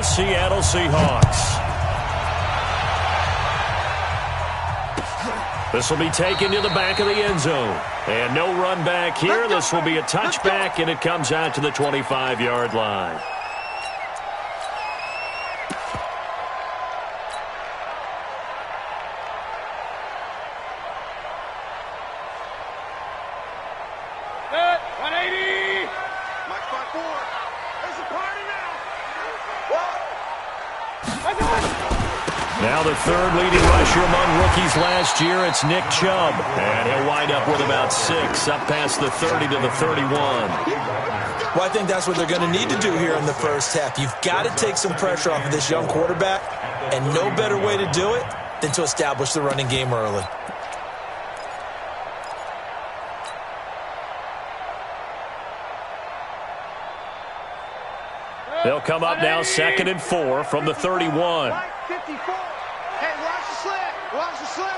Seattle Seahawks. This will be taken to the back of the end zone. And no run back here. This will be a touchback, and it comes out to the 25-yard line. Now the third leading rusher among rookies last year, it's Nick Chubb. And he'll wind up with about 6, up past the 30 to the 31. Well, I think that's what they're going to need to do here in the first half. You've got to take some pressure off of this young quarterback, and no better way to do it than to establish the running game early. They'll come up now 2nd and 4 from the 31. Hey, watch the slant. Watch the slant.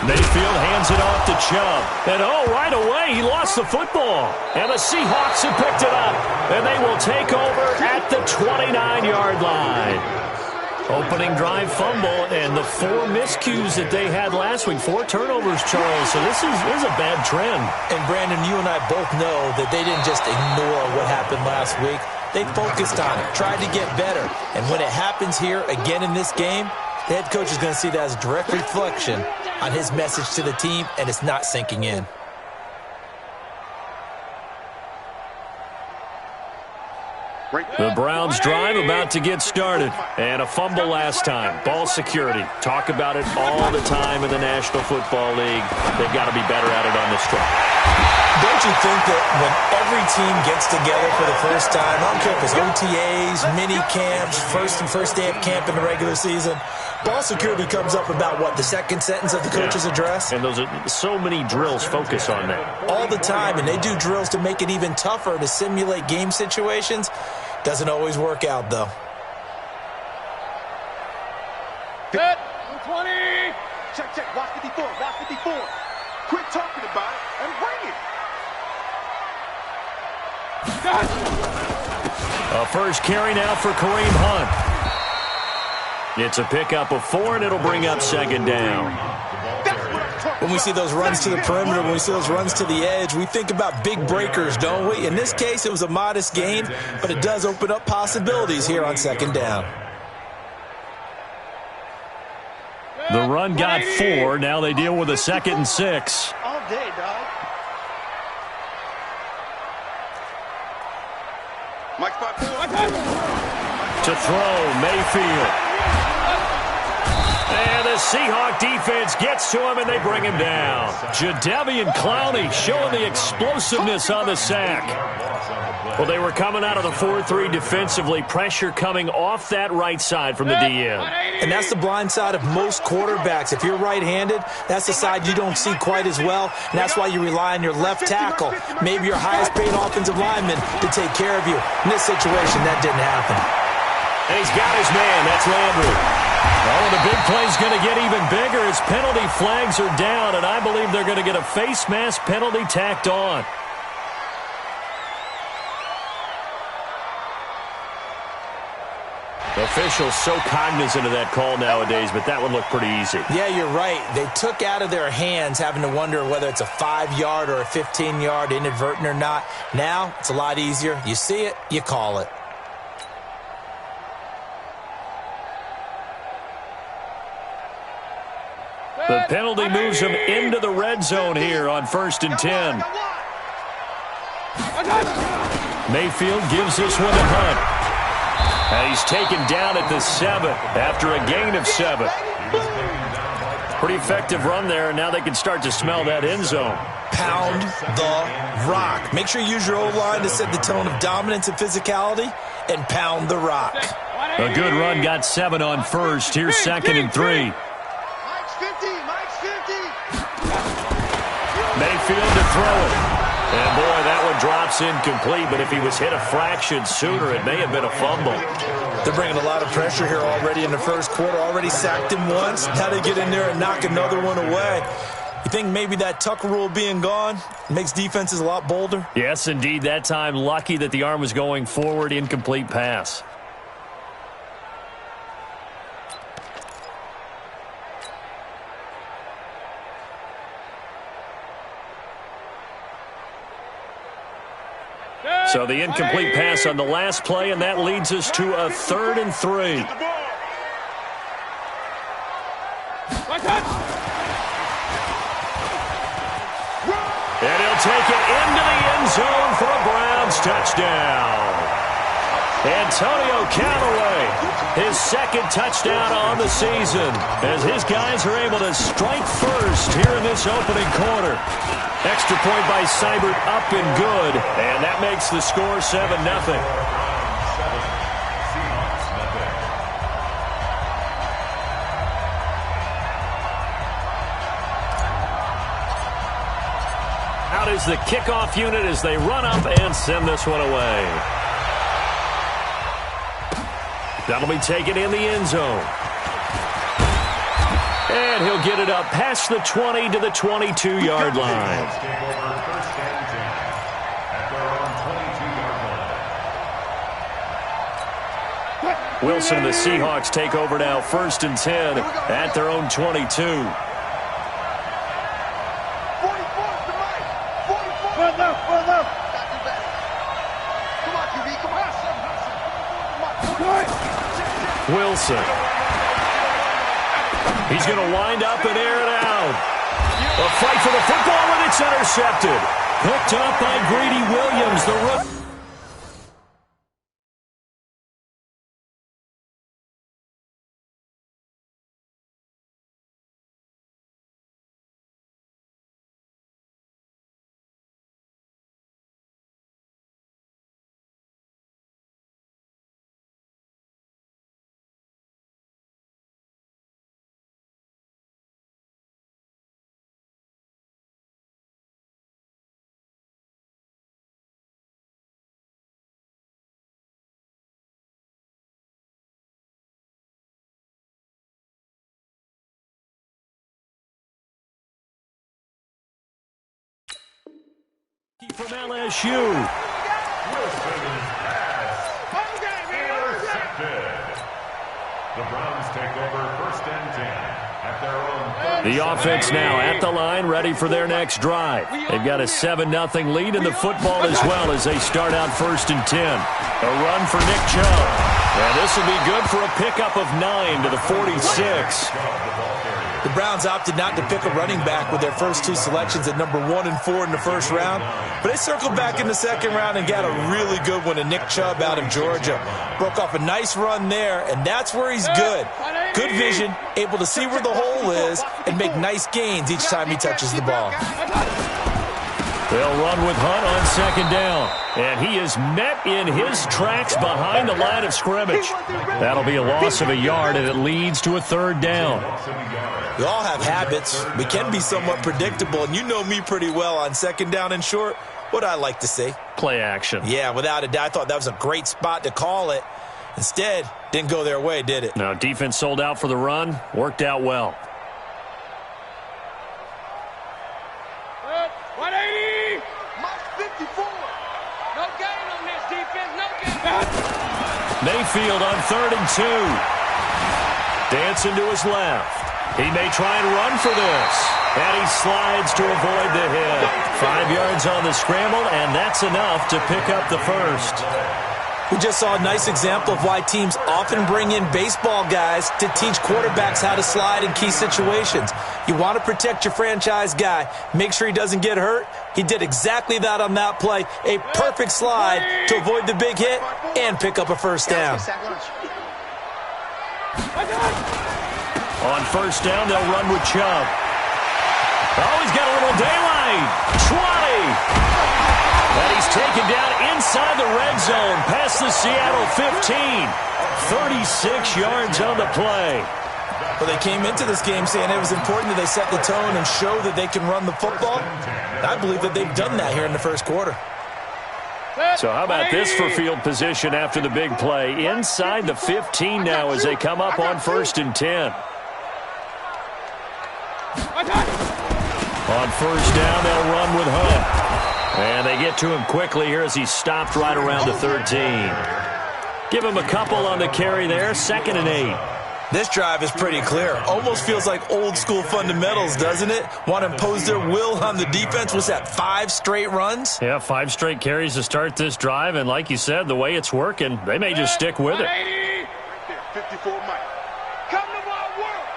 Mayfield hands it off to Chubb. And right away, he lost the football. And the Seahawks have picked it up. And they will take over at the 29-yard line. Opening drive fumble, and the 4 miscues that they had last week. 4 turnovers, Charles. So this is a bad trend. And, Brandon, you and I both know that they didn't just ignore what happened last week. They focused on it, tried to get better. And when it happens here again in this game, the head coach is going to see that as a direct reflection on his message to the team, and it's not sinking in. The Browns drive about to get started. And a fumble last time. Ball security. Talk about it all the time in the National Football League. They've got to be better at it on this drive. Don't you think that when every team gets together for the first time, I don't care if it's OTAs, mini camps, first day of camp in the regular season, ball security comes up about what, the second sentence of the coach's address? And those are so many drills focus on that. All the time, and they do drills to make it even tougher to simulate game situations. Doesn't always work out, though. Good. 20. Check. Watch 54. Watch 54. Quit talking about it and bring it. A first carry now for Kareem Hunt. It's a pickup of 4, and it'll bring up 2nd down. When we see those runs to the perimeter, when we see those runs to the edge, we think about big breakers, don't we? In this case, it was a modest gain, but it does open up possibilities here on 2nd down. The run got 4. Now they deal with a 2nd and 6. All day, dog. Mike spot 4. To throw, Mayfield. And the Seahawk defense gets to him, and they bring him down. Jadeveon Clowney showing the explosiveness on the sack. Well, they were coming out of the 4-3 defensively. Pressure coming off that right side from the DN. And that's the blind side of most quarterbacks. If you're right-handed, that's the side you don't see quite as well, and that's why you rely on your left tackle, maybe your highest-paid offensive lineman, to take care of you. In this situation, that didn't happen. And he's got his man. That's Landry. Oh, the big play's going to get even bigger as penalty flags are down, and I believe they're going to get a face mask penalty tacked on. Officials so cognizant of that call nowadays, but that would look pretty easy. Yeah, you're right. They took out of their hands having to wonder whether it's a 5-yard or a 15-yard, inadvertent or not. Now, it's a lot easier. You see it, you call it. The penalty moves him into the red zone here on 1st and 10. Mayfield gives this one to Hunt. And he's taken down at the 7 after a gain of 7. Pretty effective run there, and now they can start to smell that end zone. Pound the rock. Make sure you use your O-line to set the tone of dominance and physicality, and pound the rock. A good run, got 7 on 1st. Here's 2nd and 3. Mike's 50. Mike's 50. Mayfield to throw it. And, boy, that one drops incomplete, but if he was hit a fraction sooner, it may have been a fumble. They're bringing a lot of pressure here already in the first quarter. Already sacked him once. Now they get in there and knock another one away. You think maybe that Tucker rule being gone makes defenses a lot bolder? Yes, indeed. That time, lucky that the arm was going forward. Incomplete pass. So the incomplete pass on the last play, and that leads us to a 3rd and 3. And he'll take it into the end zone for a Browns touchdown. Antonio Callaway, his 2nd touchdown on the season, as his guys are able to strike first here in this opening quarter. Extra point by Seibert, up and good, and that makes the score 7-0. Out is the kickoff unit as they run up and send this one away. That'll be taken in the end zone. And he'll get it up past the 20 to the 22-yard line. Wilson and the Seahawks take over now, 1st and 10 at their own 22. Wilson. He's going to wind up and air it out. A fight for the football, and it's intercepted. Picked up by Greedy Williams, the rookie. From LSU. The Browns take over 1st and 10 at their own 30. The offense now at the line, ready for their next drive. They've got a 7-0 lead in the football as well as they start out 1st and 10. A run for Nick Chubb. And this will be good for a pickup of 9 to the 46. The Browns opted not to pick a running back with their first 2 selections at number 1 and 4 in the 1st round. But they circled back in the 2nd round and got a really good one to Nick Chubb out of Georgia. Broke off a nice run there, and that's where he's good. Good vision, able to see where the hole is, and make nice gains each time he touches the ball. They'll run with Hunt on 2nd down. And he is met in his tracks behind the line of scrimmage. That'll be a loss of a yard, and it leads to a 3rd down. We all have habits. We can be somewhat predictable, and you know me pretty well on 2nd down and short. What I like to say? Play action. Yeah, without a doubt. I thought that was a great spot to call it. Instead, didn't go their way, did it? No, defense sold out for the run. Worked out well. 180! Mark 54. No gain on this defense. No gain. Mayfield on 3rd and 2. Dancing to his left. He may try and run for this. And he slides to avoid the hit. 5 yards on the scramble, and that's enough to pick up the 1st. We just saw a nice example of why teams often bring in baseball guys to teach quarterbacks how to slide in key situations. You want to protect your franchise guy. Make sure he doesn't get hurt. He did exactly that on that play. A perfect slide to avoid the big hit and pick up a 1st down. On 1st down, they'll run with Chubb. Oh, he's got a little daylight. 20. And he's taken down inside the red zone past the Seattle 15. 36 yards on the play. Well, they came into this game saying it was important that they set the tone and show that they can run the football. I believe that they've done that here in the 1st quarter. So how about this for field position after the big play? Inside the 15 now as they come up on 1st and 10. On first down, they'll run with Hunt. And they get to him quickly here as he stopped right around the 13. Give him a couple on the carry there, 2nd and 8. This drive is pretty clear. Almost feels like old school fundamentals, doesn't it? Want to impose their will on the defense. Was that 5 straight runs? Yeah, 5 straight carries to start this drive. And like you said, the way it's working, they may just stick with it. 54 Mike. Come to my world.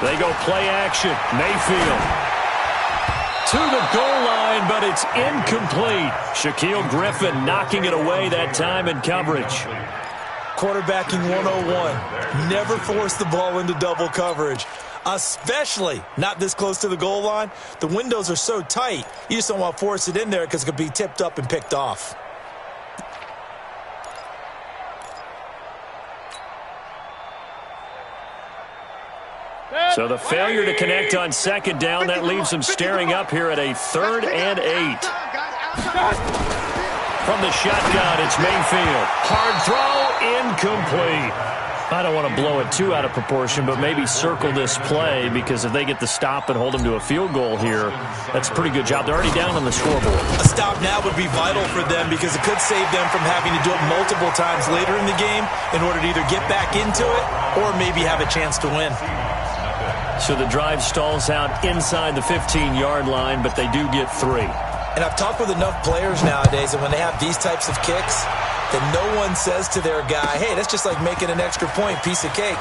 They go play action. Mayfield to the goal line, but it's incomplete. Shaquille Griffin knocking it away that time in coverage. Quarterbacking 101. Never force the ball into double coverage, especially not this close to the goal line. The windows are so tight, you just don't want to force it in there because it could be tipped up and picked off. So the failure to connect on 2nd down, that leaves them staring up here at a 3rd and 8. From the shotgun, it's Mayfield. Hard throw, incomplete. I don't want to blow it too out of proportion, but maybe circle this play, because if they get the stop and hold them to a field goal here, that's a pretty good job. They're already down on the scoreboard. A stop now would be vital for them because it could save them from having to do it multiple times later in the game in order to either get back into it or maybe have a chance to win. So the drive stalls out inside the 15-yard line, but they do get 3. And I've talked with enough players nowadays, and when they have these types of kicks, then no one says to their guy, hey, that's just like making an extra point, piece of cake.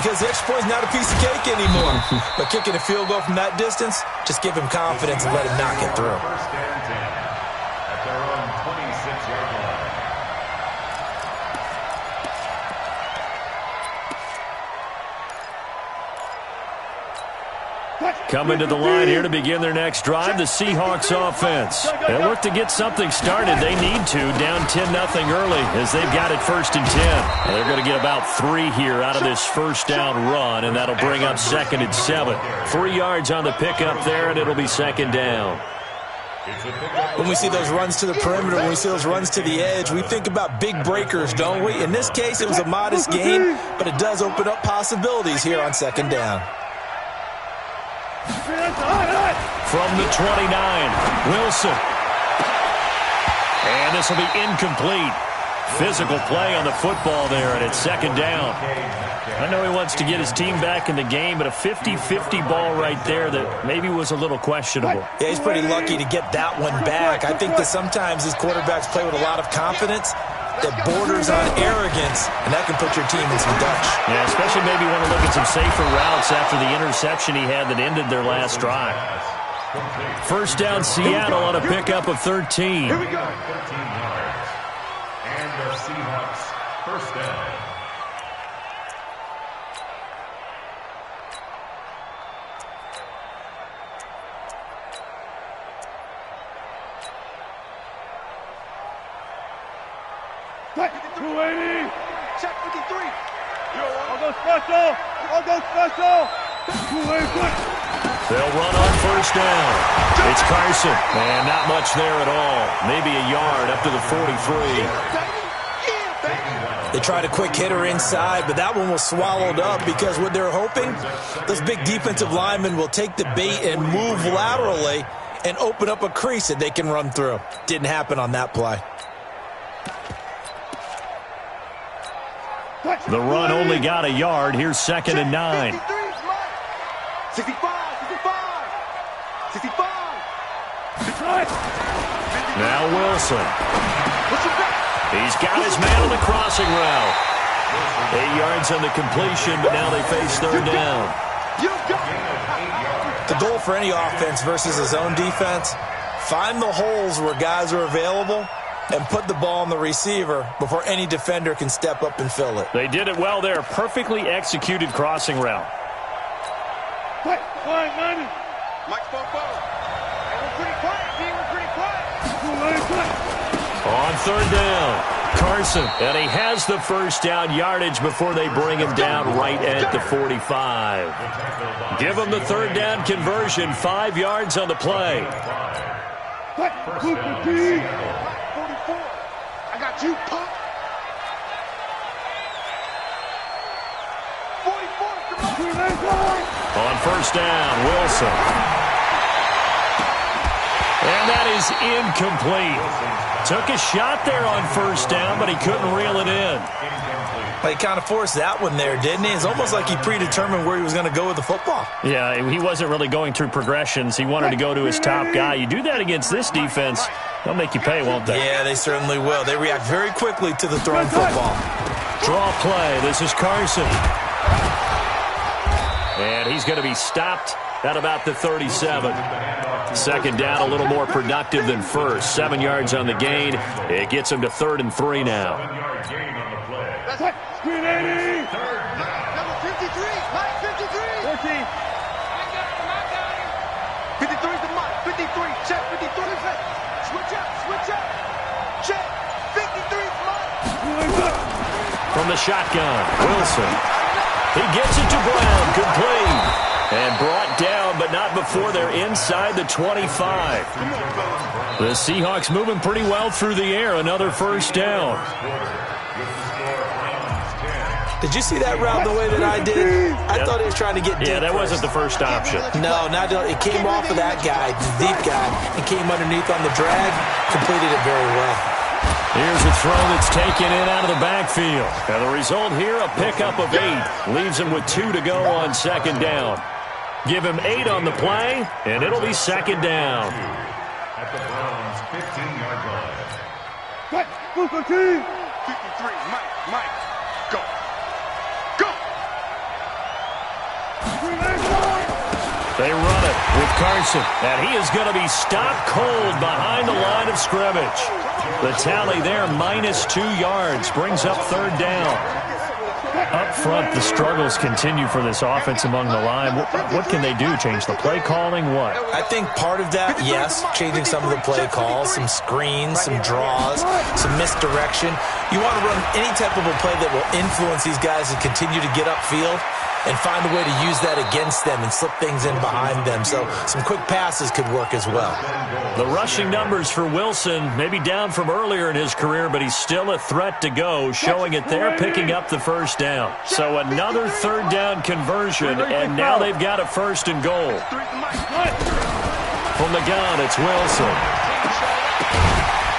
Because the extra point is not a piece of cake anymore. But kicking a field goal from that distance, just give him confidence and let him knock it through. First and 10 at their own 26-yard line. Coming to the line here to begin their next drive, the Seahawks offense. They'll look to get something started. They need to, down 10-0 early as they've got it 1st and 10. They're going to get about 3 here out of this first down run, and that'll bring up 2nd and 7. 3 yards on the pickup there, and it'll be 2nd down. When we see those runs to the perimeter, when we see those runs to the edge, we think about big breakers, don't we? In this case, it was a modest gain, but it does open up possibilities here on 2nd down. From the 29, Wilson. And this will be incomplete. Physical play on the football there, and it's 2nd down. I know he wants to get his team back in the game, but a 50-50 ball right there that maybe was a little questionable. Yeah, he's pretty lucky to get that one back. I think that sometimes these quarterbacks play with a lot of confidence that borders on arrogance, and that can put your team in some Dutch. Yeah, especially maybe want to look at some safer routes after the interception he had that ended their last drive. First down, Seattle on a pickup of 13. Here we go. 13 yards. And the Seahawks first down. Check 53. I'll go special. I'll go special. They'll run on first down. It's Carson. And not much there at all. Maybe a yard up to the 43. They tried a quick hitter inside, but that one was swallowed up because what they're hoping, those big defensive linemen will take the bait and move laterally and open up a crease that they can run through. Didn't happen on that play. The run only got a yard. Here's 2nd and 9. 65. Now Wilson. He's got his man on the crossing route. 8 yards on the completion, but now they face 3rd down. The goal for any offense versus his own defense, find the holes where guys are available and put the ball on the receiver before any defender can step up and fill it. They did it well there. Perfectly executed crossing route. Mike's Bobo. We're pretty quiet, P. We're pretty quiet. On 3rd down, Carson. And he has the first down yardage before they bring him down right at the 45. Give him the 3rd down conversion. 5 yards on the play. 44. I got you, punk. 44. On first down. Wilson. And that is incomplete. Took a shot there on first down, but he couldn't reel it in. He kind of forced that one there, didn't he? It's almost like he predetermined where he was going to go with the football. Yeah, he wasn't really going through progressions. He wanted to go to his top guy. You do that against this defense, they'll make you pay, won't they? Yeah, they certainly will. They react very quickly to the thrown football. Draw play. This is Carson. And he's going to be stopped at about the 37. Second down, a little more productive than first. 7 yards on the gain. It gets him to 3rd and 3 now. 7-yard gain on the play. Screen 80. Number 53, Mike 53. 14. 53 to Mike, 53, check 53. Switch up, check. 53 Mike. From the shotgun, Wilson. He gets it to Brown, complete. And brought down, but not before they're inside the 25. The Seahawks moving pretty well through the air. Another first down. Did you see that route the way that I did? I thought he was trying to get deep. Yeah, that wasn't the first option. No, it came off of that guy, the deep guy, and came underneath on the drag. Completed it very well. Here's a throw that's taken in out of the backfield. And the result here, a pickup of 8. Leaves him with 2 to go on second down. Give him 8 on the play, and it'll be second down. At the Browns' 15-yard line. 53, Mike, go. They run it with Carson, and he is going to be stopped cold behind the line of scrimmage. The tally there, -2 yards, brings up 3rd down. Up front, the struggles continue for this offense among the line. What can they do? Change the play calling? What? I think part of that, yes, changing some of the play calls, some screens, some draws, some misdirection. You want to run any type of a play that will influence these guys and continue to get upfield and find a way to use that against them and slip things in behind them. So some quick passes could work as well. The rushing numbers for Wilson, maybe down from earlier in his career, but he's still a threat to go, showing it there, picking up the first down. So another 3rd down conversion, and now they've got a 1st and goal. From the gun, it's Wilson.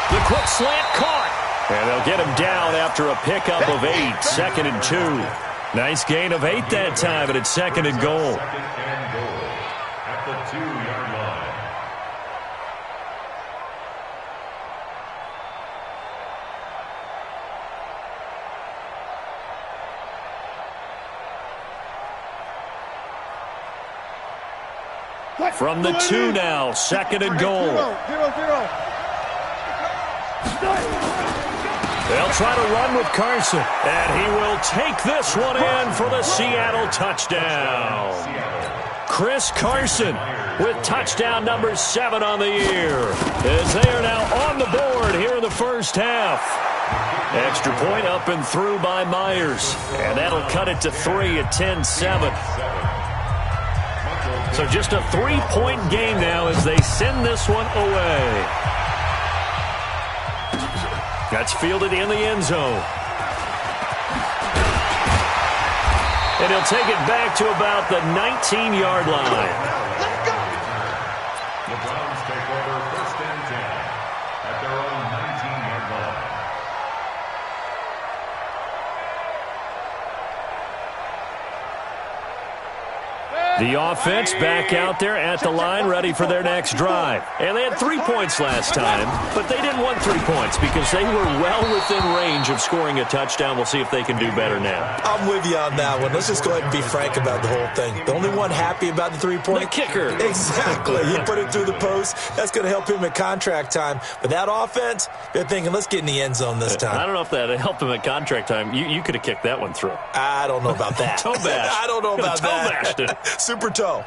The quick slant caught. And they'll get him down after a pickup of 8, 2nd and 2. Nice gain of 8 that time, but it's 2nd and goal. 2nd and goal at the 2-yard line. From the 2 now, 2nd and goal. 0-0. They'll try to run with Carson, and he will take this one in for the Seattle touchdown. Chris Carson with touchdown number 7 on the year, as they are now on the board here in the first half. Extra point up and through by Myers, and that'll cut it to 3 at 10-7. So just a 3-point game now as they send this one away. That's fielded in the end zone. And he'll take it back to about the 19-yard line. The Browns take over 1st and 10 at their own 19-yard line. The offense back out there at the line, ready for their next drive. And they had 3 points last time, but they didn't want 3 points because they were well within range of scoring a touchdown. We'll see if they can do better now. I'm with you on that one. Let's just go ahead and be frank about the whole thing. The only one happy about the 3-point? The kicker. Exactly. He put it through the post. That's going to help him at contract time. But that offense, they're thinking, let's get in the end zone this time. I don't know if that helped him at contract time. You could have kicked that one through. I don't know about that. Toe bash. I don't know about that. Toe bashed it. Super toe.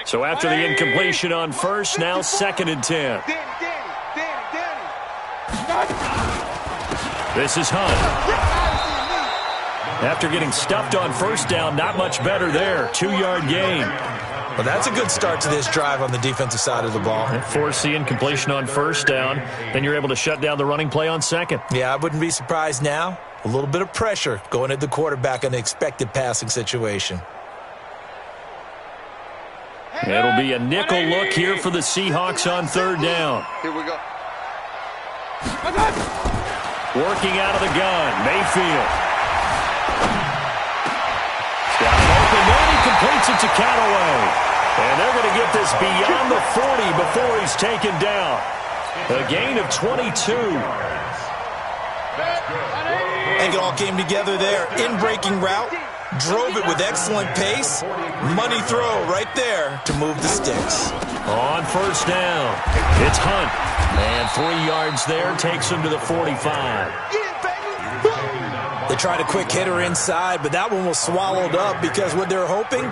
So after the incompletion on first, now 2nd and 10. This is Hunt. After getting stuffed on first down, not much better there. 2-yard gain. Well, that's a good start to this drive on the defensive side of the ball. Force the incompletion on first down. Then you're able to shut down the running play on 2nd. Yeah, I wouldn't be surprised now A little bit of pressure going at the quarterback in the expected passing situation. It'll be a nickel look here for the Seahawks on third down. Here we go. Working out of the gun, Mayfield. Got him open, and he completes it to Callaway. And they're going to get this beyond the 40 before he's taken down. A gain of 22. I think it all came together there. In-breaking route, drove it with excellent pace. Money throw right there to move the sticks. On first down, it's Hunt. And 3 yards there takes him to the 45. They tried a quick hitter inside, but that one was swallowed up because what they're hoping,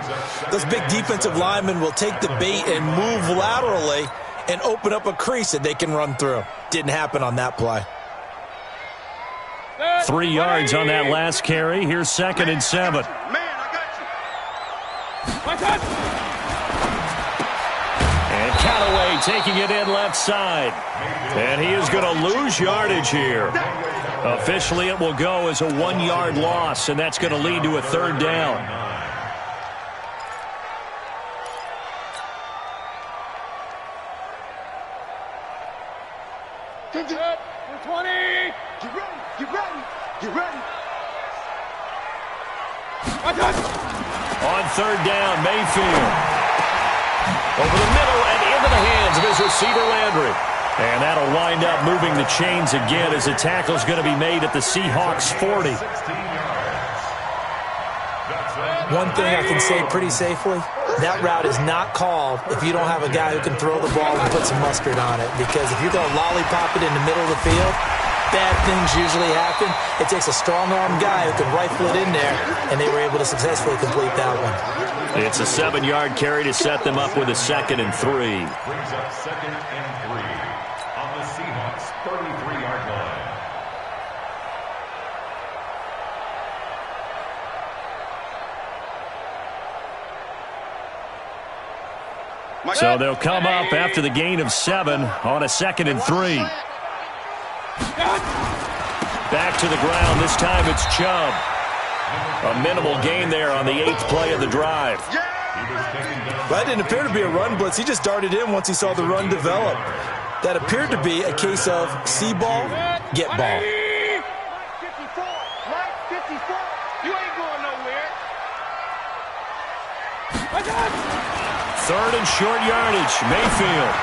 those big defensive linemen will take the bait and move laterally and open up a crease that they can run through. Didn't happen on that play. 3 yards on that last carry. Here's 2nd and 7. Man, I got you. And Callaway taking it in left side. And he is going to lose yardage here. Officially, it will go as a 1-yard loss, and that's going to lead to a third down. Get ready. Get ready. Get ready. On third down, Mayfield. Over the middle and into the hands of his receiver, Landry. And that'll wind up moving the chains again as the tackle's going to be made at the Seahawks 40. One thing I can say pretty safely, that route is not called if you don't have a guy who can throw the ball and put some mustard on it. Because if you're going to lollipop it in the middle of the field, bad things usually happen. It takes a strong-arm guy who can rifle it in there, and they were able to successfully complete that one. It's a 7-yard carry to set them up with a 2nd and 3. Brings up 2nd and 3 on the Seahawks 33-yard line. So they'll come up after the gain of 7 on a 2nd and 3. Back to the ground. This time it's Chubb. A minimal gain there on the 8th play of the drive. That didn't appear to be a run blitz. He just darted in once he saw the run develop. That appeared to be a case of see ball, get ball. 54. Right 54. You ain't going nowhere. 3rd and short yardage. Mayfield.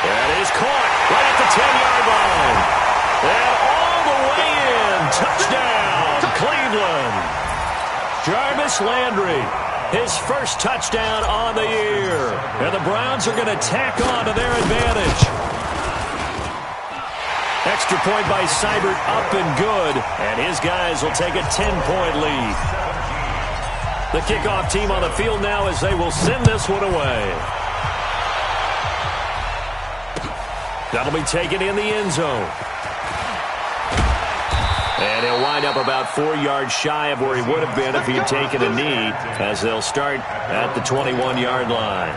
That is caught right at the 10-yard line. And all the way in. Touchdown, Cleveland. Jarvis Landry, his first touchdown on the year. And the Browns are going to tack on to their advantage. Extra point by Seibert up and good. And his guys will take a 10-point lead. The kickoff team on the field now as they will send this one away. That'll be taken in the end zone. And he'll wind up about 4 yards shy of where he would have been if he had taken a knee, as they'll start at the 21-yard line.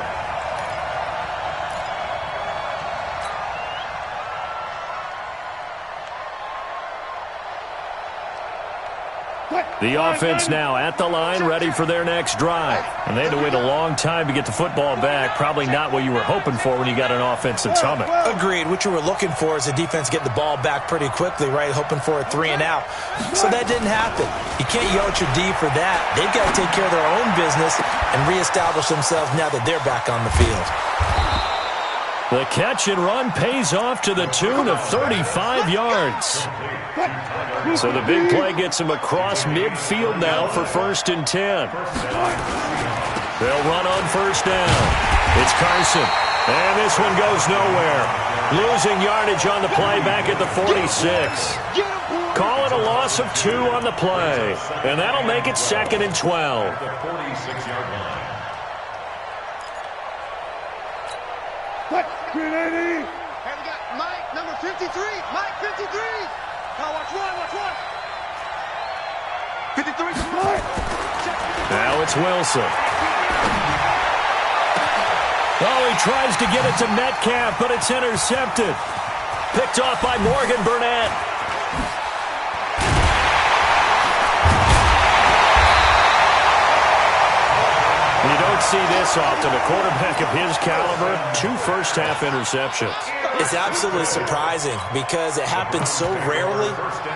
The offense now at the line, ready for their next drive. And they had to wait a long time to get the football back. Probably not what you were hoping for when you got an offense that's humming. Agreed. What you were looking for is the defense get the ball back pretty quickly, right? Hoping for a 3 and out. So that didn't happen. You can't yell at your D for that. They've got to take care of their own business and reestablish themselves now that they're back on the field. The catch and run pays off to the tune of 35 yards. So the big play gets him across midfield now for 1st and 10. They'll run on first down. It's Carson. And this one goes nowhere. Losing yardage on the play back at the 46. Call it a loss of 2 on the play. And that'll make it 2nd and 12. The 46-yard line. Hey, we got Mike, number 53. Mike, 53. Now watch one, watch one. 53. Now it's Wilson. Oh, he tries to get it to Metcalf, but it's intercepted. Picked off by Morgan Burnett. don't see this often. A quarterback of his caliber, 2 first-half interceptions. It's absolutely surprising because it happens so rarely.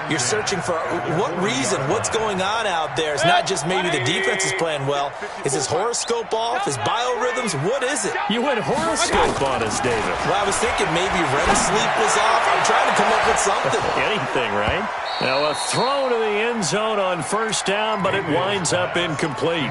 You're searching for what reason, what's going on out there. It's not just maybe the defense is playing well. Is his horoscope off? His biorhythms? What is it? You went horoscope on us, David. Well, I was thinking maybe REM sleep was off. I'm trying to come up with something. Anything, right? Now a throw to the end zone on first down, but it winds up incomplete.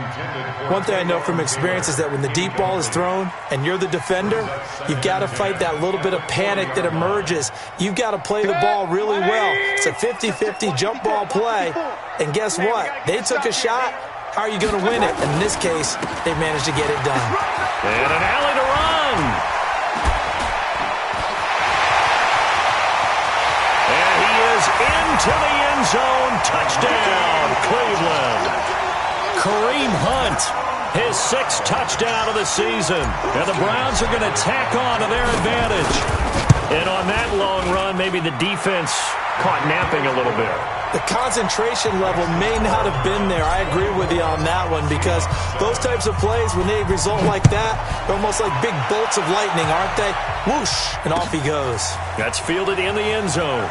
One thing I know from experience is that when the deep ball is thrown and you're the defender, you've got to fight that little bit of panic that emerges. You've got to play the ball really well. It's a 50-50 jump ball play. And guess what? They took a shot. How are you going to win it? And in this case, they managed to get it done. And an alley to run. Into the end zone, touchdown, Cleveland. Kareem Hunt, his 6th touchdown of the season. And the Browns are going to tack on to their advantage. And on that long run, maybe the defense caught napping a little bit. The concentration level may not have been there. I agree with you on that one because those types of plays, when they result like that, they're almost like big bolts of lightning, aren't they? Whoosh, and off he goes. That's fielded in the end zone.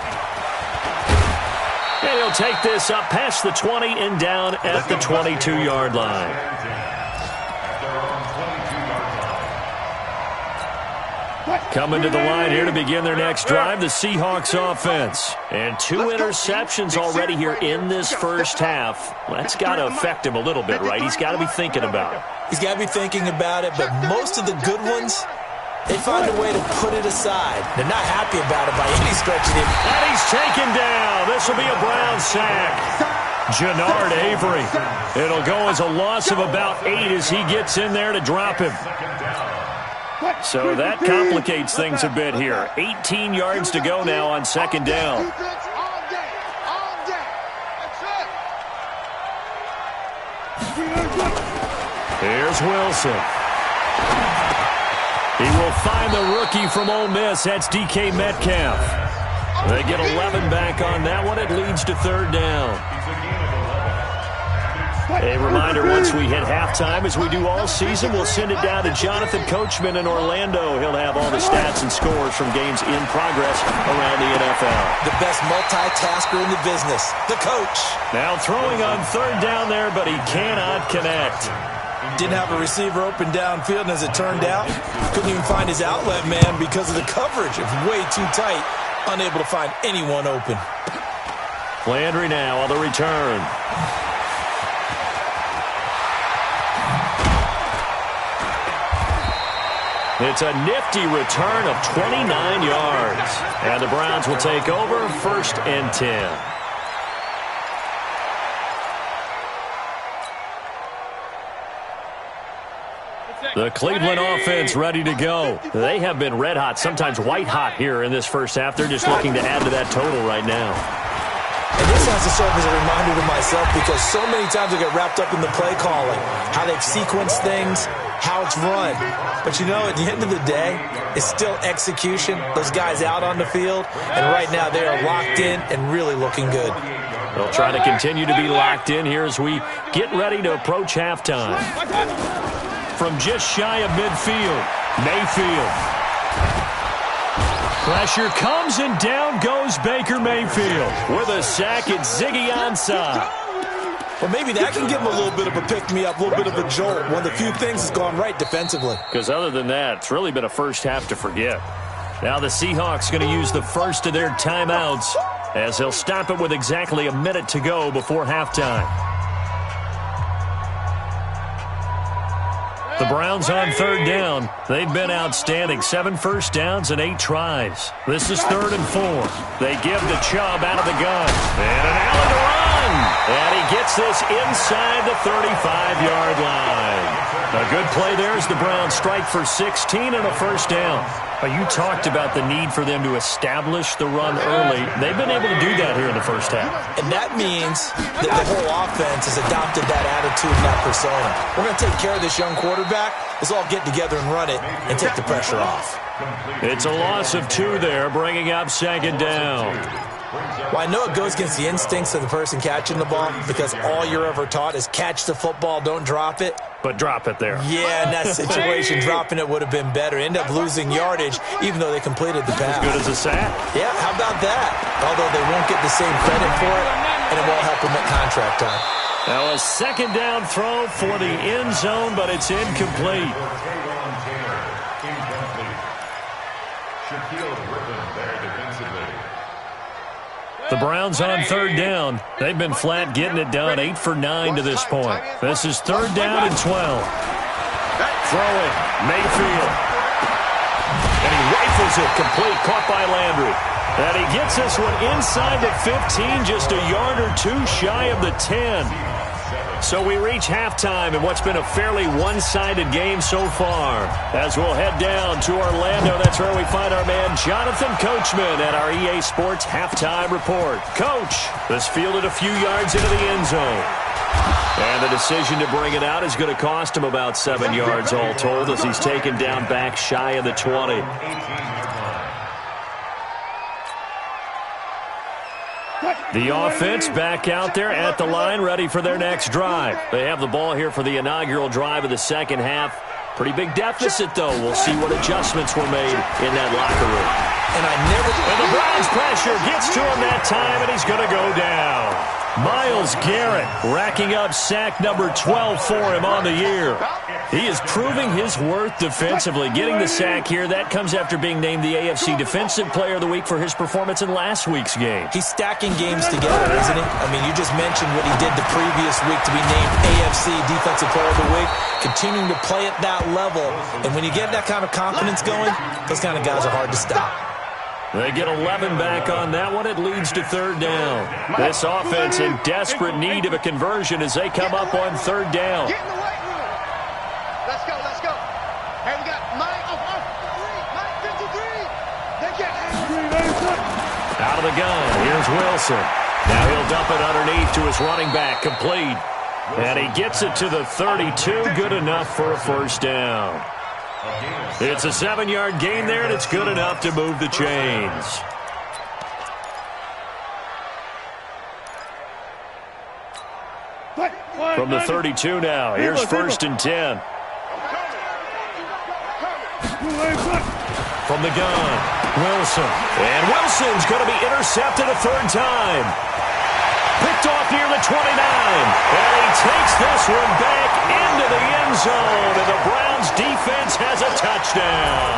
And he'll take this up past the 20 and down at the 22-yard line. Coming to the line here to begin their next drive, the Seahawks offense. And 2 interceptions already here in this first half. That's got to affect him a little bit, right? He's got to be thinking about it. He's got to be thinking about it, but most of the good ones, they find a way to put it aside. They're not happy about it by any stretch of the... And he's taken down. This will be a Brown sack. Jannard Avery. It'll go as a loss of about 8 as he gets in there to drop him. So that complicates things a bit here. 18 yards to go now on second down. Here's Wilson. He will find the rookie from Ole Miss. That's DK Metcalf. They get 11 back on that one. It leads to third down. A reminder, once we hit halftime, as we do all season, we'll send it down to Jonathan Coachman in Orlando. He'll have all the stats and scores from games in progress around the NFL. The best multitasker in the business, the coach. Now throwing on third down there, but he cannot connect. Didn't have a receiver open downfield, and as it turned out, couldn't even find his outlet man because of the coverage. It was way too tight, unable to find anyone open. Landry now on the return. It's a nifty return of 29 yards. And the Browns will take over, 1st and 10. The Cleveland offense ready to go. They have been red hot, sometimes white hot here in this first half. They're just looking to add to that total right now. And this has to serve as a reminder to myself because so many times I get wrapped up in the play calling, how they've sequenced things, how it's run. But you know, at the end of the day, it's still execution. Those guys out on the field, and right now they are locked in and really looking good. They'll try to continue to be locked in here as we get ready to approach halftime. From just shy of midfield, Mayfield. Pressure comes and down goes Baker Mayfield. With a sack, it's Ziggy Ansah. Well, maybe that can give him a little bit of a pick-me-up, a little bit of a jolt. One of the few things that's gone right defensively. Because other than that, it's really been a first half to forget. Now the Seahawks going to use the first of their timeouts as they'll stop it with exactly a minute to go before halftime. The Browns on third down. They've been outstanding. 7 first downs and 8 tries. This is 3rd and 4. They give to Chubb out of the gun. And an alley to run. And he gets this inside the 35-yard line. A good play there as the Browns strike for 16 and a first down. You talked about the need for them to establish the run early. They've been able to do that here in the first half. And that means that the whole offense has adopted that attitude and that persona. We're going to take care of this young quarterback. Let's all get together and run it and take the pressure off. It's a loss of 2 there, bringing up second down. Well, I know it goes against the instincts of the person catching the ball because all you're ever taught is catch the football, don't drop it. But drop it there. Yeah, in that situation, dropping it would have been better. End up losing yardage, even though they completed the pass. As good as a sack. Yeah, how about that? Although they won't get the same credit for it, and it won't help them at contract time. Now a second down throw for the end zone, but it's incomplete. The Browns on third down. They've been flat getting it done, 8 for 9 to this point. This is third down and 12. Throw it, Mayfield. And he rifles it complete, caught by Landry. And he gets this one inside the 15, just a yard or two shy of the 10. So we reach halftime in what's been a fairly one-sided game so far. As we'll head down to Orlando, that's where we find our man Jonathan Coachman at our EA Sports Halftime Report. Coach, this fielded a few yards into the end zone. And the decision to bring it out is going to cost him about 7 yards all told as he's taken down back shy of the 20. The offense back out there at the line, ready for their next drive. They have the ball here for the inaugural drive of the second half. Pretty big deficit, though. We'll see what adjustments were made in that locker room. And the Browns pressure gets to him that time, and he's going to go down. Myles Garrett racking up sack number 12 for him on the year. He is proving his worth defensively. Getting the sack here, that comes after being named the AFC Defensive Player of the Week for his performance in last week's game. He's stacking games together, isn't he? I mean, you just mentioned what he did the previous week to be named AFC Defensive Player of the Week. Continuing to play at that level. And when you get that kind of confidence going, those kind of guys are hard to stop. They get 11 back on that one. It leads to third down. This offense in desperate need of a conversion as they come up on third down. Get in the weight room. Let's go, let's go. Hey, we got Mike 53. They get out of the gun. Here's Wilson. Now he'll dump it underneath to his running back, complete. And he gets it to the 32. Good enough for a first down. It's a 7-yard gain there, and it's good enough to move the chains. From the 32 now, here's first and 10. From the gun, Wilson. And Wilson's going to be intercepted a third time. Picked off near the 29. And he takes this one back into the end zone. And the Browns defense has a touchdown.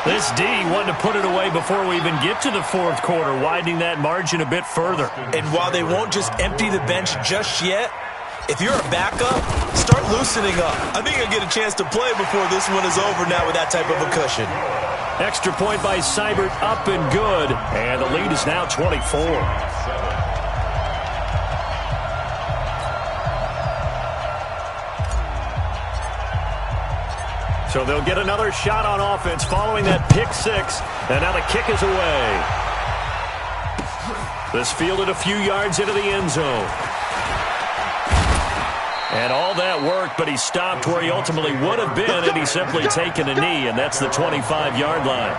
This D wanted to put it away before we even get to the fourth quarter, widening that margin a bit further. And while they won't just empty the bench just yet, if you're a backup, start loosening up. I think you'll get a chance to play before this one is over now with that type of a cushion. Extra point by Seibert, up and good. And the lead is now 24. So they'll get another shot on offense following that pick six. And now the kick is away. This fielded a few yards into the end zone. And all that worked, but he stopped where he ultimately would have been had he simply taken a knee, and that's the 25-yard line.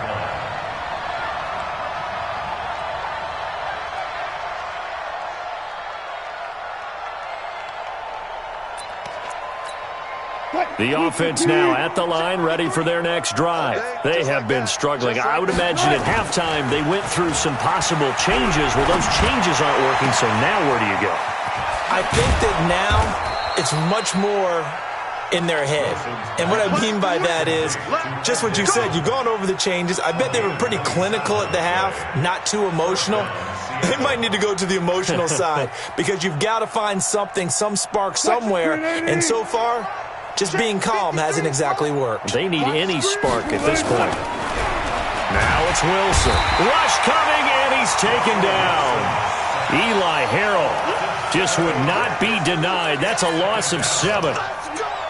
The offense now at the line, ready for their next drive. They have been struggling. I would imagine at halftime they went through some possible changes. Well, those changes aren't working, so now where do you go? I think that now it's much more in their head. And what I mean by that is just what you said. You've gone over the changes. I bet they were pretty clinical at the half, not too emotional. They might need to go to the emotional side because you've got to find something, some spark somewhere. And so far, just being calm hasn't exactly worked. They need any spark at this point. Now it's Wilson. Rush coming, and he's taken down. Eli Harrell just would not be denied. That's a loss of 7.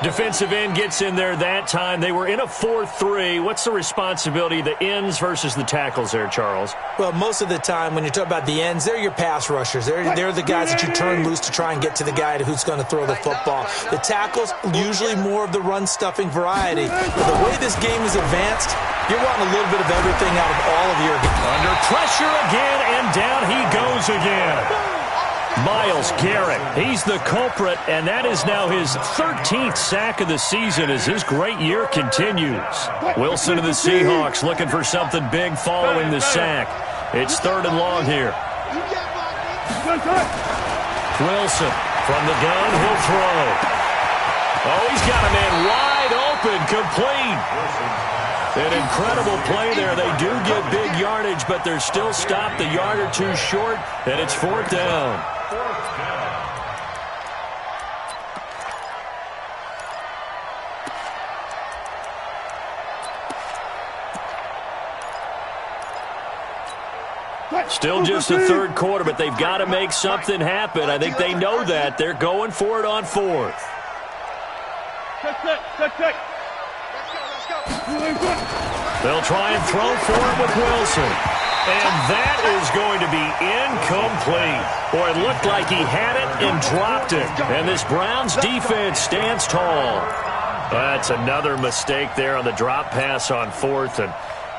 Defensive end gets in there that time. They were in a 4-3. What's the responsibility of the ends versus the tackles there, Charles? Well, most of the time when you talk about the ends, they're your pass rushers. They're the guys that you turn loose to try and get to the guy who's going to throw the football. The tackles, usually more of the run-stuffing variety. But the way this game is advanced, you're wanting a little bit of everything out of all of your games. Under pressure again, and down he goes again. Myles Garrett, he's the culprit, and that is now his 13th sack of the season as his great year continues. Wilson of the Seahawks looking for something big following the sack. It's 3rd and long here. Wilson from the gun, he'll throw. Oh, he's got a man wide open, complete. An incredible play there. They do get big yardage, but they're still stopped a yard or two short, and it's 4th down. Still just the 3rd quarter, but they've got to make something happen. I think they know that. They're going for it on 4th. Check. They'll try and throw for it with Wilson. And that is going to be incomplete. Boy, it looked like he had it and dropped it. And this Browns defense stands tall. That's another mistake there on the drop pass on 4th. And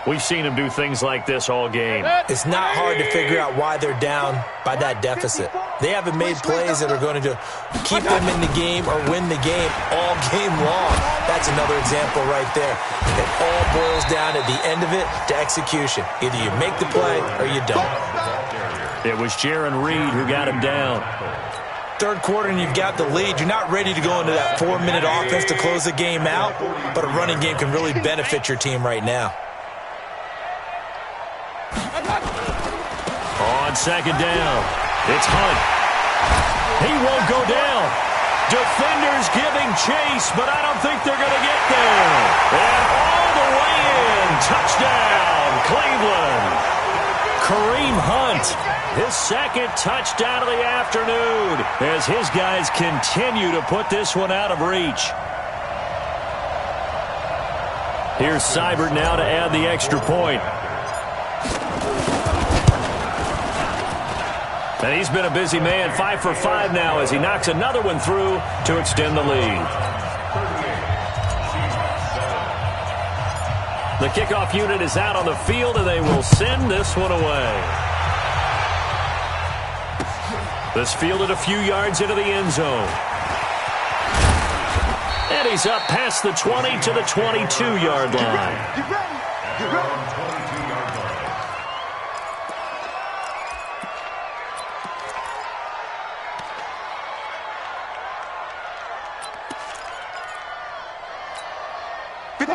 we've seen him do things like this all game. It's not hard to figure out why they're down by that deficit. They haven't made plays that are going to keep them in the game or win the game all game long. That's another example right there. It all boils down at the end of it to execution. Either you make the play or you don't. It was Jaron Reed who got him down. 3rd quarter and you've got the lead. You're not ready to go into that 4-minute offense to close the game out, but a running game can really benefit your team right now. On 2nd down, it's Hunt. He won't go down. Defenders giving chase, but I don't think they're going to get there. And all the way in. Touchdown, Cleveland. Kareem Hunt, his 2nd touchdown of the afternoon as his guys continue to put this one out of reach. Here's Seibert now to add the extra point. And he's been a busy man, 5 for 5 now as he knocks another one through to extend the lead. The kickoff unit is out on the field, and they will send this one away. This fielded a few yards into the end zone. And he's up past the 20 to the 22-yard line. Get ready.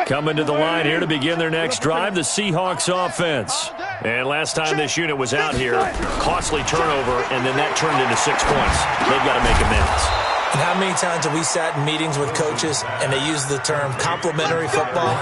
Coming to the line here to begin their next drive, the Seahawks offense. And last time this unit was out here, costly turnover, and then that turned into 6 points. They've got to make amends. And how many times have we sat in meetings with coaches and they use the term complementary football?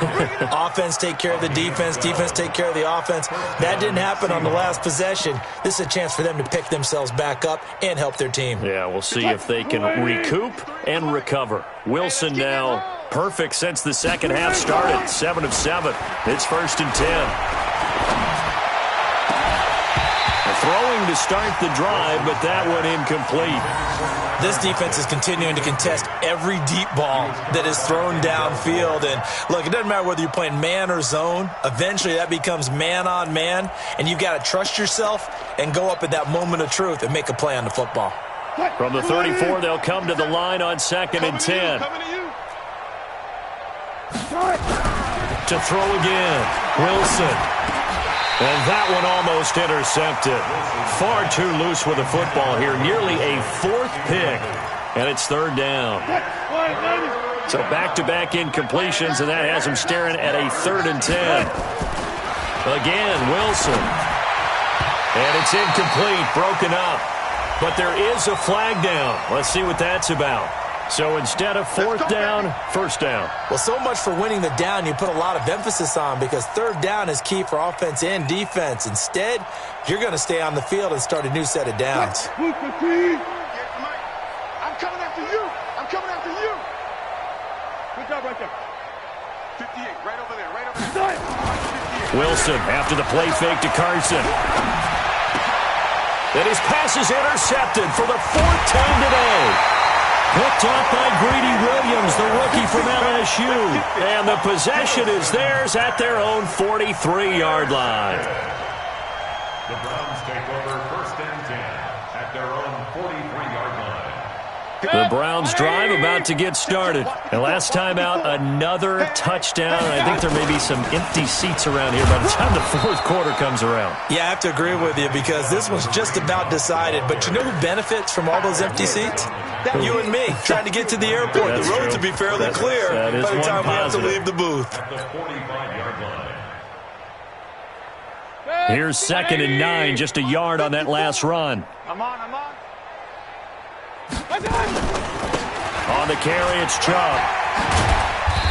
Offense take care of the defense, defense take care of the offense. That didn't happen on the last possession. This is a chance for them to pick themselves back up and help their team. Yeah, we'll see if they can recoup and recover. Wilson now perfect since the second half started. 7 of 7. It's 1st and 10. Throwing to start the drive, but that one incomplete. This defense is continuing to contest every deep ball that is thrown downfield. And look, it doesn't matter whether you're playing man or zone. Eventually that becomes man on man, and you've got to trust yourself and go up at that moment of truth and make a play on the football. From the 34, they'll come to the line on 2nd and 10. To throw again, Wilson. And that one almost intercepted. Far too loose with the football here. Nearly a 4th pick. And it's 3rd down. So back-to-back incompletions, and that has him staring at a 3rd and 10. Again, Wilson. And it's incomplete, broken up. But there is a flag down. Let's see what that's about. So instead of 4th down, 1st down. Well, so much for winning the down you put a lot of emphasis on, because 3rd down is key for offense and defense. Instead, you're going to stay on the field and start a new set of downs. I'm coming after you. I'm coming after you. 58, right over there, right over there. Wilson after the play fake to Carson. And his pass is intercepted for the fourth time today. Picked up by Greedy Williams, the rookie from LSU. And the possession is theirs at their own 43-yard line. The Browns take over first and 10 at their own 43-yard line. The Browns drive about to get started. And last time out, another touchdown. I think there may be some empty seats around here by the time the fourth quarter comes around. Yeah, I have to agree with you because this one's just about decided. But you know who benefits from all those empty seats? You and me, trying to get to the airport. That's the roads true. will be fairly clear by the time we have to leave the booth. At the 45-yard line. Here's 2nd and 9, just a yard on that last run. I'm on. On the carry, it's Chubb.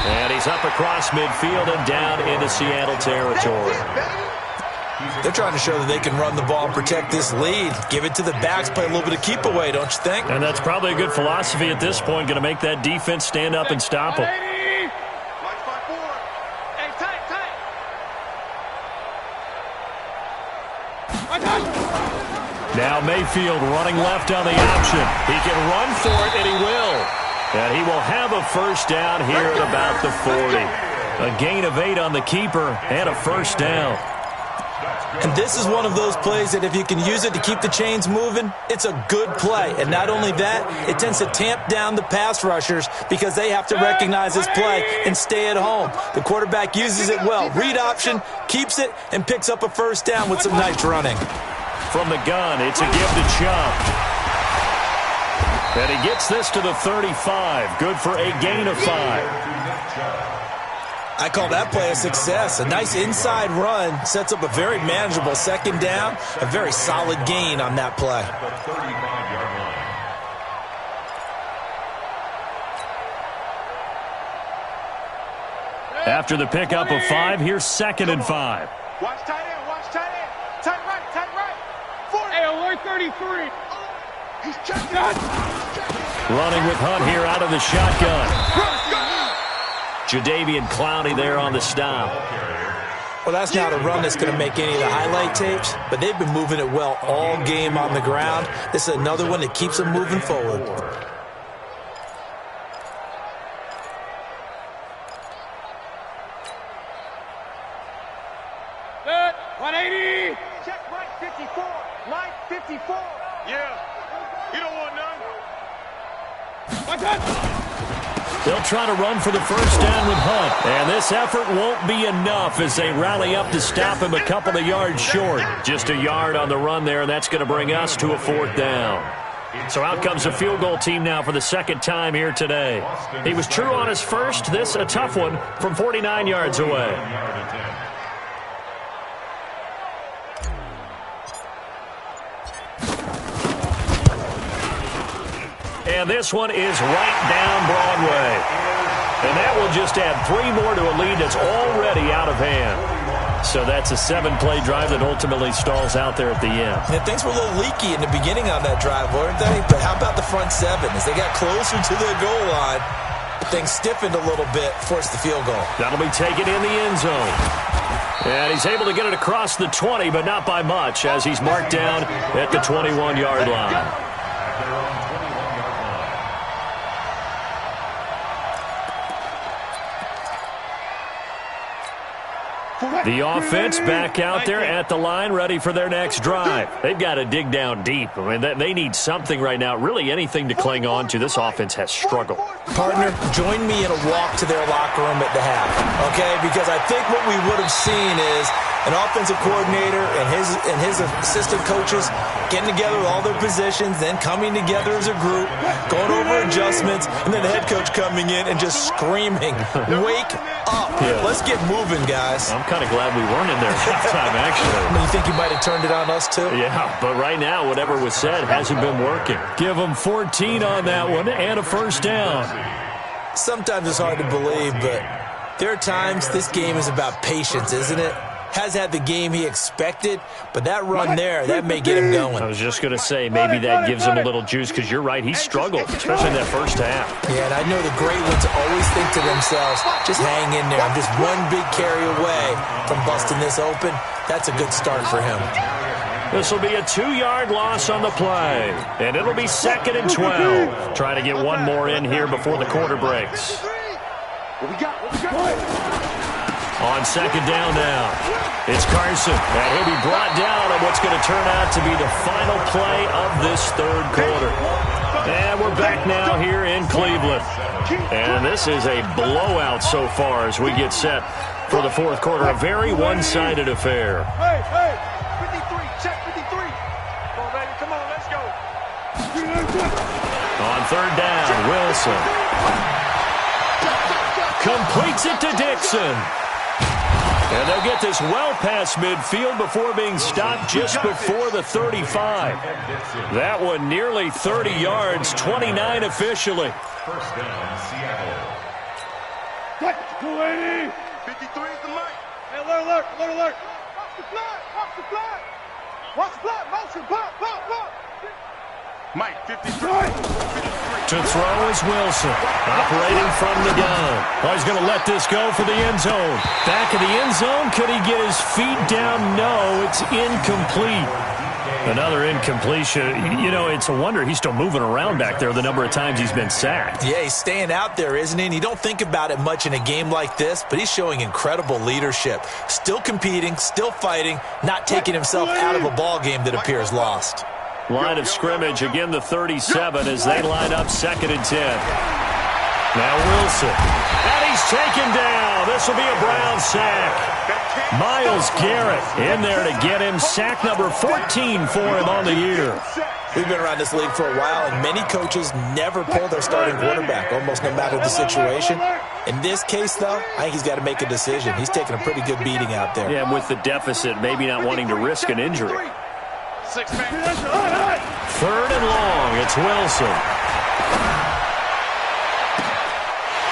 And he's up across midfield and down into Seattle territory. They're trying to show that they can run the ball and protect this lead. Give it to the backs, play a little bit of keep away, don't you think? And that's probably a good philosophy at this point, going to make that defense stand up and stop them. Now Mayfield running left on the option. He can run for it, and he will. And he will have a first down here at about the 40. A gain of 8 on the keeper and a first down. And this is one of those plays that if you can use it to keep the chains moving, it's a good play. And not only that, it tends to tamp down the pass rushers because they have to recognize this play and stay at home. The quarterback uses it well. Read option, keeps it, and picks up a first down with some nice running. From the gun, it's a give to Chubb. And he gets this to the 35. Good for a gain of 5. I call that play a success. A nice inside run sets up a very manageable second down. A very solid gain on that play. After the pickup of 5, here's 2nd and 5. Watch tight end, watch tight end. Tight right. 40. Hey, alert 33. He's checking. Running with Hunt here out of the shotgun. Jadeveon Clowney there on the stop. Well, that's not a run that's going to make any of the highlight tapes, but they've been moving it well all game on the ground. This is another one that keeps them moving forward. Set, 180. Check right 54. Line 54. Yeah. You don't want none. Watch out. They'll try to run for the first down with Hunt. And this effort won't be enough as they rally up to stop him a couple of yards short. Just a yard on the run there, and that's going to bring us to a 4th down. So out comes the field goal team now for the 2nd time here today. He was true on his first. This a tough one from 49 yards away. And this one is right down Broadway. And that will just add 3 more to a lead that's already out of hand. So that's a 7-play drive that ultimately stalls out there at the end. And things were a little leaky in the beginning on that drive, weren't they? But how about the front 7? As they got closer to their goal line, things stiffened a little bit, forced the field goal. That'll be taken in the end zone. And he's able to get it across the 20, but not by much, as he's marked down at the 21-yard line. The offense back out there at the line, ready for their next drive. They've got to dig down deep. I mean, they need something right now, really anything to cling on to. This offense has struggled. Partner, join me in a walk to their locker room at the half, okay? Because I think what we would have seen is an offensive coordinator and his assistant coaches getting together with all their positions, then coming together as a group, going over adjustments, and then the head coach coming in and just screaming, wake up. Yeah. Let's get moving, guys. I'm kind of glad we weren't in there at halftime, actually. I mean, you think you might have turned it on us, too? Yeah, but right now, whatever was said hasn't been working. Give them 14 on that one and a first down. Sometimes it's hard to believe, but there are times this game is about patience, isn't it? Has had the game he expected, but that run there, that may get him going. I was just going to say, maybe that gives him a little juice, because you're right, he struggled, especially in that first half. Yeah, and I know the great ones always think to themselves, just hang in there. I'm just one big carry away from busting this open. That's a good start for him. This will be a 2-yard loss on the play, and it'll be 2nd and 12. Trying to get one more in here before the quarter breaks. On 2nd down now, it's Carson, and he'll be brought down on what's going to turn out to be the final play of this 3rd quarter. And we're back now here in Cleveland. And this is a blowout so far as we get set for the 4th quarter. A very one-sided affair. Hey, 53, check 53. Come on, baby, come on, let's go. On 3rd down, Wilson completes it to Dixon. And they'll get this well past midfield before being stopped just before the 35. That one nearly 30 yards, 29 officially. First down, Seattle. 280. 53 is the mic. Hey, alert. Watch the flag. Motion, pop. Mike, 53. To throw is Wilson, operating from the gun. Oh, he's going to let this go for the end zone. Back of the end zone, could he get his feet down? No, it's incomplete. Another incompletion. You know, it's a wonder he's still moving around back there the number of times he's been sacked. Yeah, he's staying out there, isn't he? And you don't think about it much in a game like this, but he's showing incredible leadership. Still competing, still fighting, not taking himself out of a ball game that appears lost. Line of scrimmage, again the 37 as they line up 2nd and 10. Now Wilson. And he's taken down. This will be a Brown sack. Myles Garrett in there to get him. Sack number 14 for him on the year. We've been around this league for a while, and many coaches never pull their starting quarterback, almost no matter the situation. In this case, though, I think he's got to make a decision. He's taking a pretty good beating out there. Yeah, with the deficit, maybe not wanting to risk an injury. 3rd and long, it's Wilson.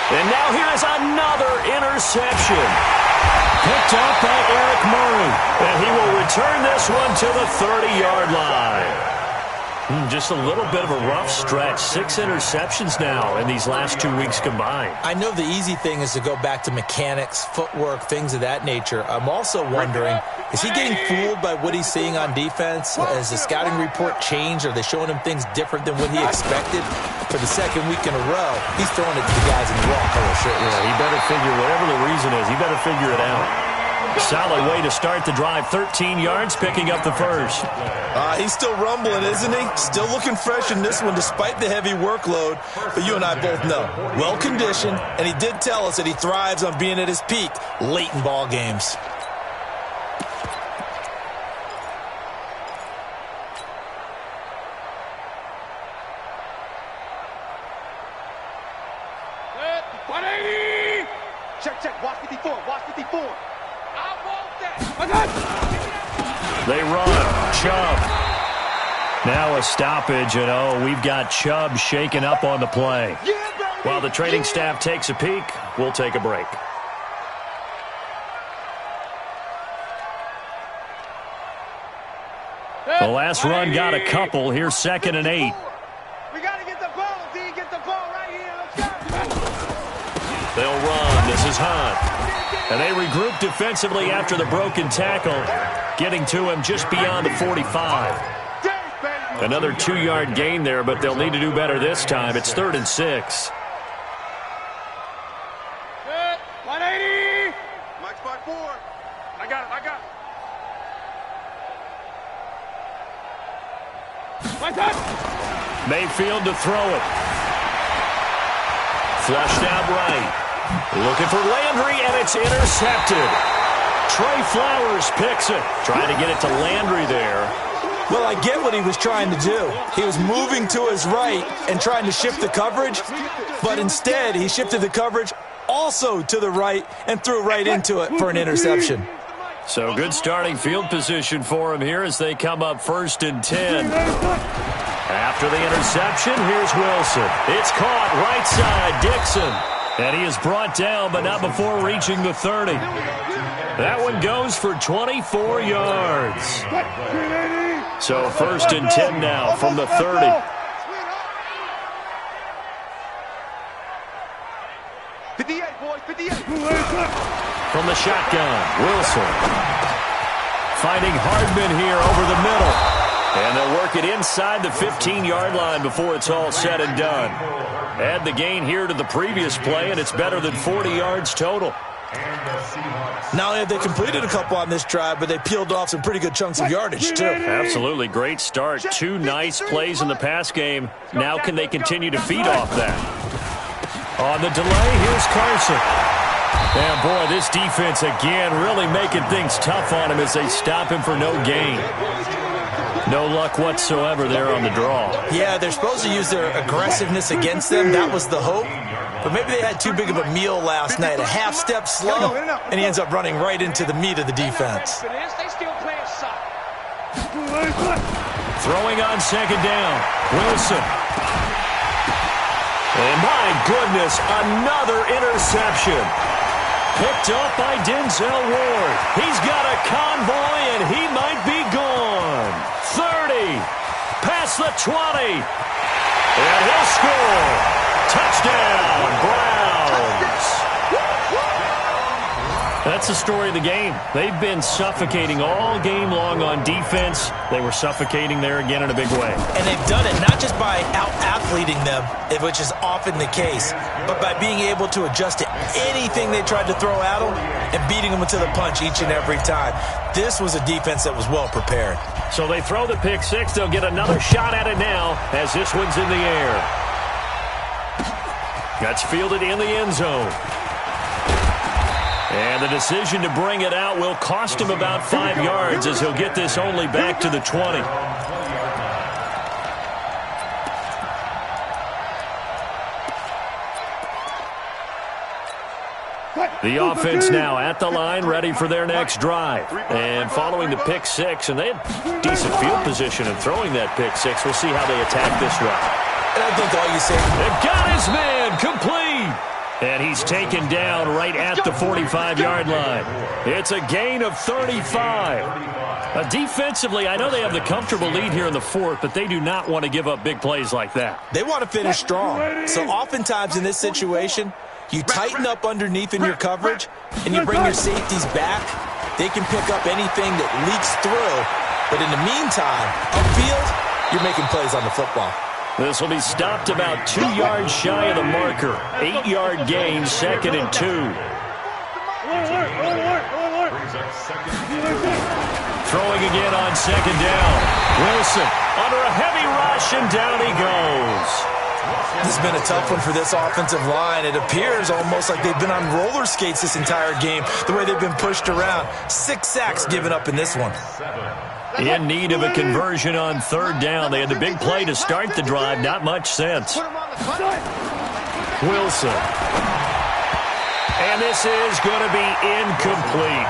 And now here's another interception. Picked up by Eric Murray. And he will return this one to the 30-yard line. Just a little bit of a rough stretch. 6 interceptions now in these last 2 weeks combined. I know the easy thing is to go back to mechanics, footwork, things of that nature. I'm also wondering, is he getting fooled by what he's seeing on defense? Has the scouting report changed? Are they showing him things different than what he expected? For the 2nd week in a row, he's throwing it to the guys in the wrong color shirt. Yeah, he better figure, whatever the reason is, he better figure it out. Solid way to start the drive. 13 yards, picking up the first. He's still rumbling, isn't he? Still looking fresh in this one despite the heavy workload. But you and I both know, well-conditioned, and he did tell us that he thrives on being at his peak late in ball games. Check, watch 54. I want that. They run. Chubb. Now a stoppage, and we've got Chubb shaken up on the play. While the training staff takes a peek, we'll take a break. The last run got a couple. Here's 2nd and 8. We got to get the ball, D. Get the ball right here. Let's go. They'll run. This is Hunt. And they regroup defensively after the broken tackle, getting to him just beyond the 45. Another 2-yard gain there, but they'll need to do better this time. It's 3rd and 6. 180. Mike's by 4. I got it. Mayfield to throw it. Flushed out right. Looking for Landry, and it's intercepted. Trey Flowers picks it. Trying to get it to Landry there. Well, I get what he was trying to do. He was moving to his right and trying to shift the coverage, but instead he shifted the coverage also to the right and threw right into it for an interception. So good starting field position for him here as they come up 1st and 10. After the interception, here's Wilson. It's caught right side. Dixon. And he is brought down, but not before reaching the 30. That one goes for 24 yards. So 1st and 10 now from the 30. From the shotgun, Wilson. Finding Hardman here over the middle. And they'll work it inside the 15-yard line before it's all said and done. Add the gain here to the previous play, and it's better than 40 yards total. Not only have they completed a couple on this drive, but they peeled off some pretty good chunks of yardage, too. Absolutely. Great start. 2 nice plays in the pass game. Now can they continue to feed off that? On the delay, here's Carson. And, boy, this defense, again, really making things tough on him as they stop him for no gain. No luck whatsoever there on the draw. Yeah, they're supposed to use their aggressiveness against them. That was the hope. But maybe they had too big of a meal last night. A half step slow, and he ends up running right into the meat of the defense. Throwing on 2nd down. Wilson. And my goodness, another interception. Picked up by Denzel Ward. He's got a convoy, and he might be gone. 30. Past the 20. And he'll score. Touchdown, Browns. That's the story of the game. They've been suffocating all game long on defense. They were suffocating there again in a big way. And they've done it not just by out-athleting them, which is often the case, but by being able to adjust to anything they tried to throw at them and beating them to the punch each and every time. This was a defense that was well prepared. So they throw the pick six. They'll get another shot at it now as this one's in the air. That's fielded in the end zone. And the decision to bring it out will cost him about 5 yards as he'll get this only back to the 20. The offense now at the line, ready for their next drive. And following the pick six, and they had decent field position in throwing that pick six. We'll see how they attack this one. And I think all you say, they've got his man complete. And he's taken down right at the 45-yard line. It's a gain of 35. Defensively, I know they have the comfortable lead here in the 4th, but they do not want to give up big plays like that. They want to finish strong. So oftentimes in this situation, you tighten up underneath in your coverage, and you bring your safeties back. They can pick up anything that leaks through. But in the meantime, upfield, you're making plays on the football. This will be stopped about 2 yards shy of the marker. 8-yard gain, 2nd and 2. Throwing again on 2nd down. Wilson under a heavy rush, and down he goes. This has been a tough one for this offensive line. It appears almost like they've been on roller skates this entire game, the way they've been pushed around. 6 sacks given up in this one. In need of a conversion on 3rd down. They had the big play to start the drive. Not much sense. Wilson. And this is going to be incomplete.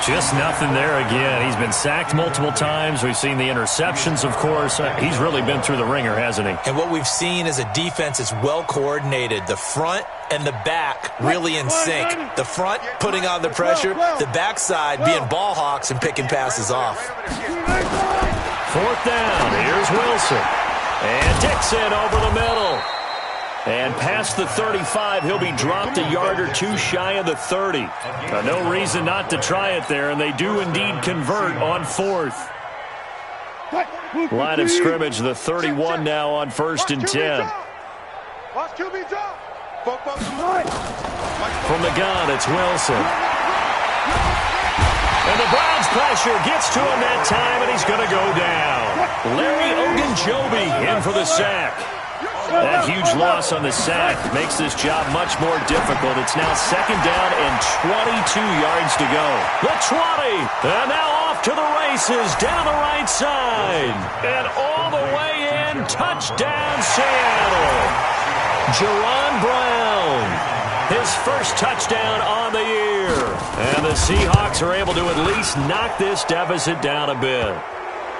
Just nothing there again. He's been sacked multiple times. We've seen the interceptions, of course. He's really been through the ringer, hasn't he? And what we've seen is a defense that's well coordinated. The front and the back really in sync. The front putting on the pressure, the backside being ball hawks and picking passes off. 4th down. Here's Wilson. And Dixon over the middle. And past the 35, he'll be dropped a yard or 2 shy of the 30. No reason not to try it there, and they do indeed convert on 4th. Line of scrimmage, the 31 now on 1st and 10. From the gun, it's Wilson. And the Browns pressure gets to him that time, and he's going to go down. Larry Ogunjobi in for the sack. That huge loss on the sack makes this job much more difficult. It's now 2nd down and 22 yards to go. The 20, and now off to the races down the right side. And all the way in, touchdown Seattle. Jaron Brown, his first touchdown on the year. And the Seahawks are able to at least knock this deficit down a bit.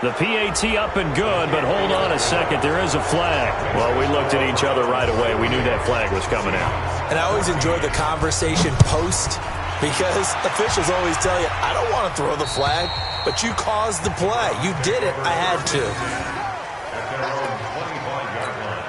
The PAT up and good, but hold on a second. There is a flag. Well, we looked at each other right away. We knew that flag was coming out. And I always enjoy the conversation post because officials always tell you, I don't want to throw the flag, but you caused the play. You did it. I had to. At their own 25-yard line.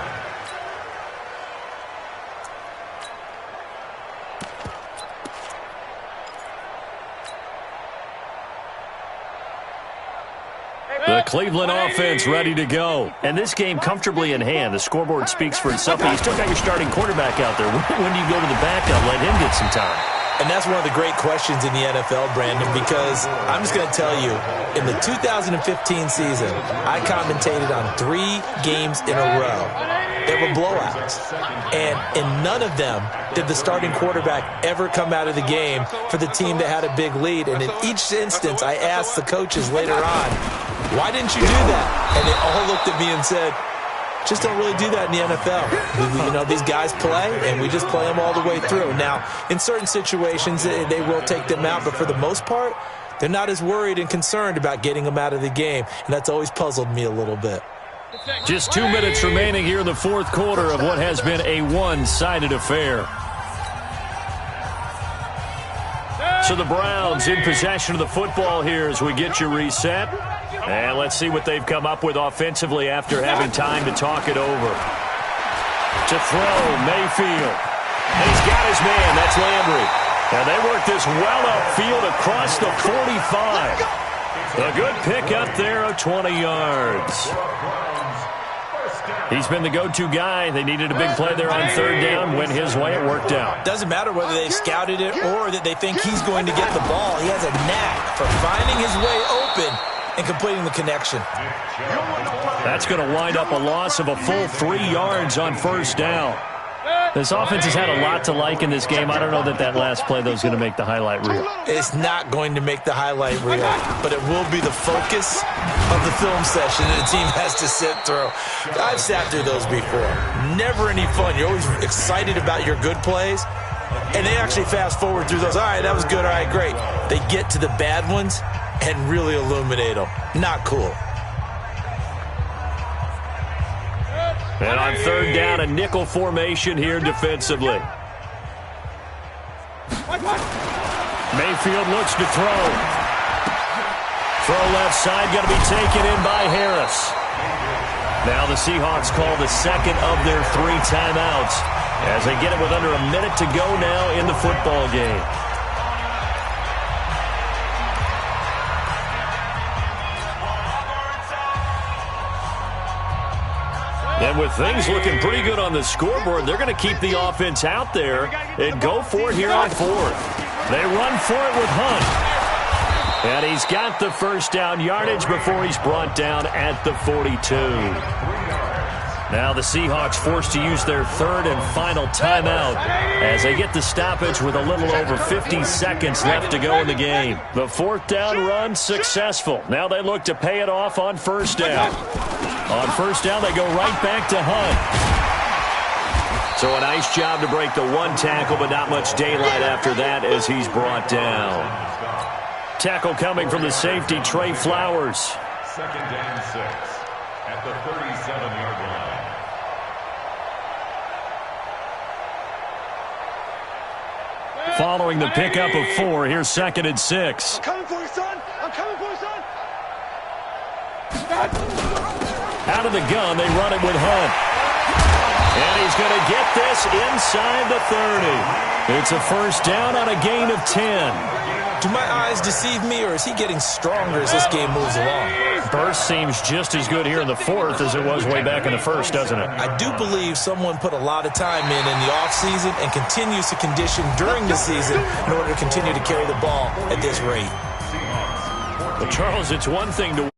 The Cleveland offense ready to go. And this game comfortably in hand. The scoreboard speaks for itself. You still got your starting quarterback out there. When do you go to the backup? Let him get some time. And that's one of the great questions in the NFL, Brandon, because I'm just going to tell you, in the 2015 season, I commentated on 3 games in a row. They were blowouts. And in none of them did the starting quarterback ever come out of the game for the team that had a big lead. And in each instance, I asked the coaches later on, why didn't you do that? And they all looked at me and said, just don't really do that in the NFL. You know, these guys play, and we just play them all the way through. Now, in certain situations, they will take them out, but for the most part, they're not as worried and concerned about getting them out of the game, and that's always puzzled me a little bit. Just 2 minutes remaining here in the fourth quarter of what has been a one-sided affair. So the Browns in possession of the football here as we get you reset. And let's see what they've come up with offensively after having time to talk it over. To throw, Mayfield. And he's got his man. That's Landry. And they work this well upfield across the 45. A good pick up there of 20 yards. He's been the go-to guy. They needed a big play there on third down. Went his way. It worked out. Doesn't matter whether they've scouted it or that they think he's going to get the ball. He has a knack for finding his way open and completing the connection. That's going to wind up a loss of a full 3 yards on first down. This offense has had a lot to like in this game. I don't know that last play, though, is going to make the highlight reel. It's not going to make the highlight reel, but it will be the focus of the film session that the team has to sit through. I've sat through those before. Never any fun. You're always excited about your good plays, and they actually fast forward through those. All right, that was good. All right, great. They get to the bad ones and really illuminate them. Not cool. And on third down, a nickel formation here defensively. Mayfield looks to throw. Throw left side, going to be taken in by Harris. Now the Seahawks call the second of their 3 timeouts as they get it with under a minute to go now in the football game. And with things looking pretty good on the scoreboard, they're going to keep the offense out there and go for it here on fourth. They run for it with Hunt. And he's got the first down yardage before he's brought down at the 42. Now the Seahawks forced to use their third and final timeout as they get the stoppage with a little over 50 seconds left to go in the game. The fourth down run successful. Now they look to pay it off on first down. On first down, they go right back to Hunt. So a nice job to break the 1 tackle, but not much daylight after that as he's brought down. Tackle coming from the safety, Trey Flowers. Second and 6 at the 37-yard line. Following the pickup of 4, here's second and 6. I'm coming for you, son. I'm coming for you, son. Out of the gun, they run it with Hunt. And he's going to get this inside the 30. It's a first down on a gain of 10. Do my eyes deceive me, or is he getting stronger as this game moves along? Burst seems just as good here in the fourth as it was way back in the first, doesn't it? I do believe someone put a lot of time in the offseason and continues to condition during the season in order to continue to carry the ball at this rate. But, Charles, it's one thing to